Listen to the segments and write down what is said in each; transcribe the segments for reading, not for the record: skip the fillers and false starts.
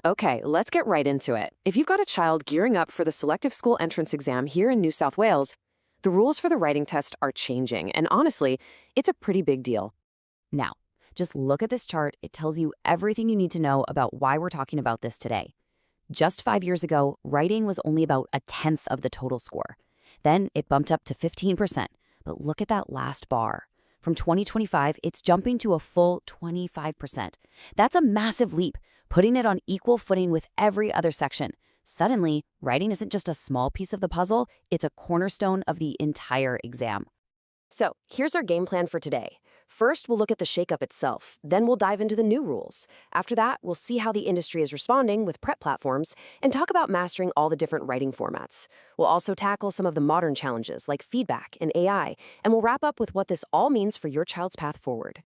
Okay, let's get right into it. If you've got a child gearing up for the selective school entrance exam here in New South Wales, the rules for the writing test are changing, and honestly, it's a pretty big deal. Now, just look at this chart. It tells you everything you need to know about why we're talking about this today. Just 5 years ago, writing was only about a tenth of the total score. Then it bumped up to 15%. But look at that last bar. From 2025, it's jumping to a full 25%. That's a massive leap, putting it on equal footing with every other section. Suddenly, writing isn't just a small piece of the puzzle, it's a cornerstone of the entire exam. So, here's our game plan for today. First, we'll look at the shakeup itself. Then we'll dive into the new rules. After that, we'll see how the industry is responding with prep platforms and talk about mastering all the different writing formats. We'll also tackle some of the modern challenges like feedback and AI, and we'll wrap up with what this all means for your child's path forward.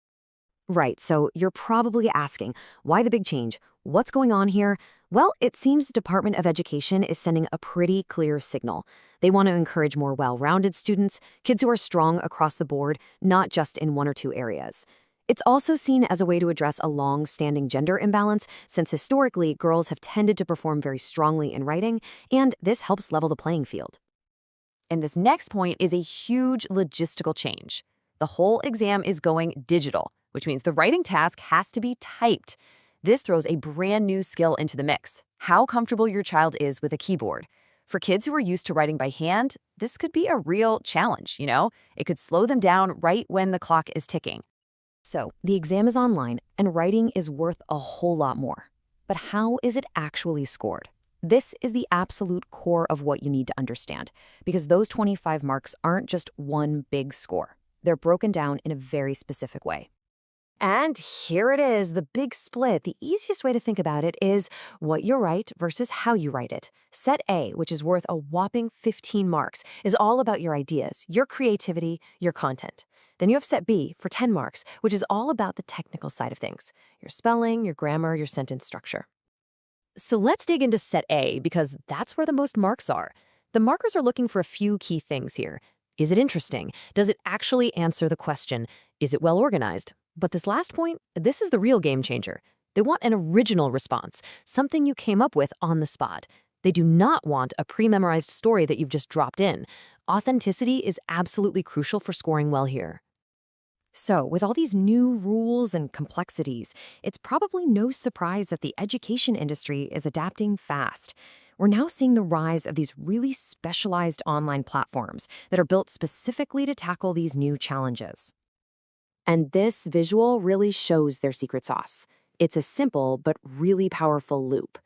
Right, so you're probably asking, why the big change? What's going on here? Well, it seems the Department of Education is sending a pretty clear signal. They want to encourage more well-rounded students, kids who are strong across the board, not just in one or two areas. It's also seen as a way to address a long-standing gender imbalance, since historically girls have tended to perform very strongly in writing, and this helps level the playing field. And this next point is a huge logistical change. The whole exam is going digital, which means the writing task has to be typed. This throws a brand new skill into the mix: how comfortable your child is with a keyboard. For kids who are used to writing by hand, this could be a real challenge, It could slow them down right when the clock is ticking. So, the exam is online, and writing is worth a whole lot more. But how is it actually scored? This is the absolute core of what you need to understand, because those 25 marks aren't just one big score. They're broken down in a very specific way. And here it is, the big split. The easiest way to think about it is what you write versus how you write it. Set A, which is worth a whopping 15 marks, is all about your ideas, your creativity, your content. Then you have set B for 10 marks, which is all about the technical side of things: your spelling, your grammar, your sentence structure. So let's dig into set A, because that's where the most marks are. The markers are looking for a few key things here. Is it interesting? Does it actually answer the question? Is it well organized? But this last point, this is the real game changer. They want an original response, something you came up with on the spot. They do not want a pre-memorized story that you've just dropped in. Authenticity is absolutely crucial for scoring well here. So, with all these new rules and complexities, it's probably no surprise that the education industry is adapting fast. We're now seeing the rise of these really specialized online platforms that are built specifically to tackle these new challenges. And this visual really shows their secret sauce. It's a simple but really powerful loop.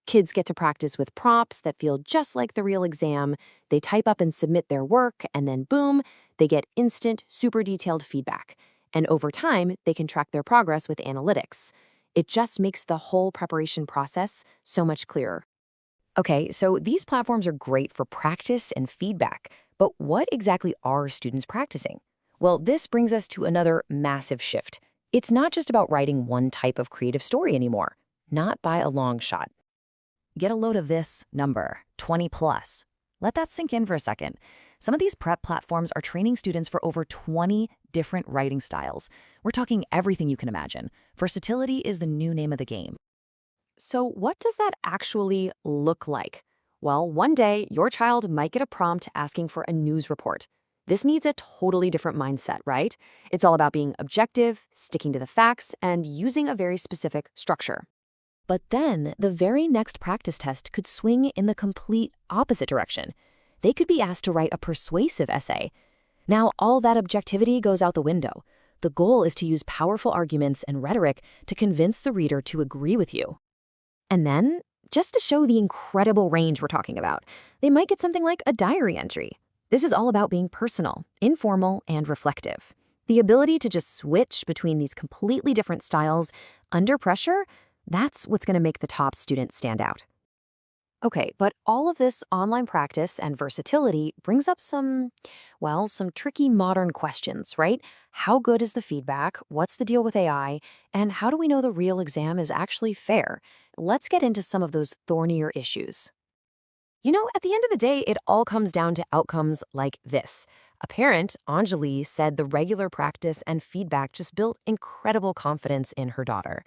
Kids get to practice with prompts that feel just like the real exam. They type up and submit their work, and then boom, they get instant, super detailed feedback. And over time, they can track their progress with analytics. It just makes the whole preparation process so much clearer. Okay, so these platforms are great for practice and feedback, but what exactly are students practicing? Well, this brings us to another massive shift. It's not just about writing one type of creative story anymore, not by a long shot. Get a load of this number, 20 plus. Let that sink in for a second. Some of these prep platforms are training students for over 20 different writing styles. We're talking everything you can imagine. Versatility is the new name of the game. So what does that actually look like? Well, one day, your child might get a prompt asking for a news report. This needs a totally different mindset, right? It's all about being objective, sticking to the facts, and using a very specific structure. But then, the very next practice test could swing in the complete opposite direction. They could be asked to write a persuasive essay. Now, all that objectivity goes out the window. The goal is to use powerful arguments and rhetoric to convince the reader to agree with you. And then, just to show the incredible range we're talking about, they might get something like a diary entry. This is all about being personal, informal, and reflective. The ability to just switch between these completely different styles under pressure, that's what's going to make the top student stand out. Okay, but all of this online practice and versatility brings up some tricky modern questions, right? How good is the feedback? What's the deal with AI? And how do we know the real exam is actually fair? Let's get into some of those thornier issues. At the end of the day, it all comes down to outcomes like this. A parent, Anjali, said the regular practice and feedback just built incredible confidence in her daughter.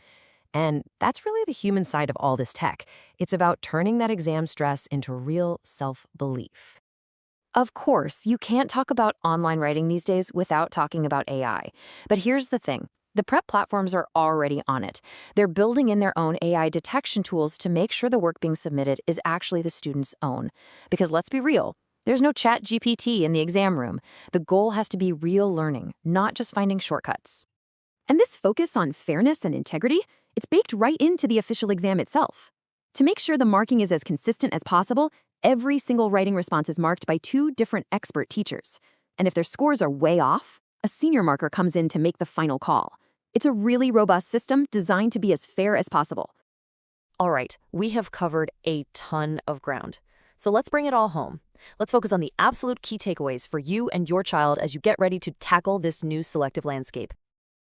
And that's really the human side of all this tech. It's about turning that exam stress into real self-belief. Of course, you can't talk about online writing these days without talking about AI. But here's the thing. The prep platforms are already on it. They're building in their own AI detection tools to make sure the work being submitted is actually the student's own. Because let's be real, there's no chat GPT in the exam room. The goal has to be real learning, not just finding shortcuts. And this focus on fairness and integrity, it's baked right into the official exam itself. To make sure the marking is as consistent as possible, every single writing response is marked by 2 different expert teachers. And if their scores are way off, a senior marker comes in to make the final call. It's a really robust system designed to be as fair as possible. All right, we have covered a ton of ground. So let's bring it all home. Let's focus on the absolute key takeaways for you and your child as you get ready to tackle this new selective landscape.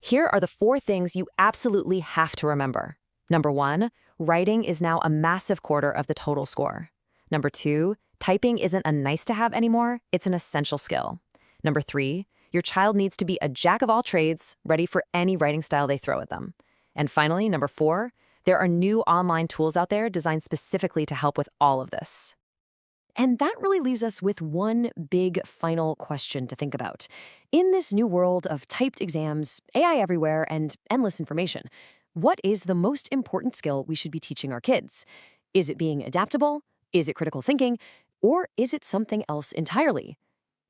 Here are the 4 things you absolutely have to remember. Number 1, writing is now a massive quarter of the total score. Number 2, typing isn't a nice-to-have anymore, it's an essential skill. Number 3, your child needs to be a jack of all trades, ready for any writing style they throw at them. And finally, number 4, there are new online tools out there designed specifically to help with all of this. And that really leaves us with one big final question to think about. In this new world of typed exams, AI everywhere, and endless information, what is the most important skill we should be teaching our kids? Is it being adaptable? Is it critical thinking? Or is it something else entirely?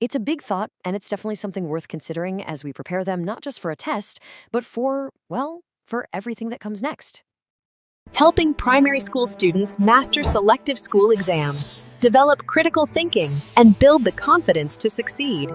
It's a big thought, and it's definitely something worth considering as we prepare them not just for a test, but for, well, for everything that comes next. Helping primary school students master selective school exams, develop critical thinking, and build the confidence to succeed.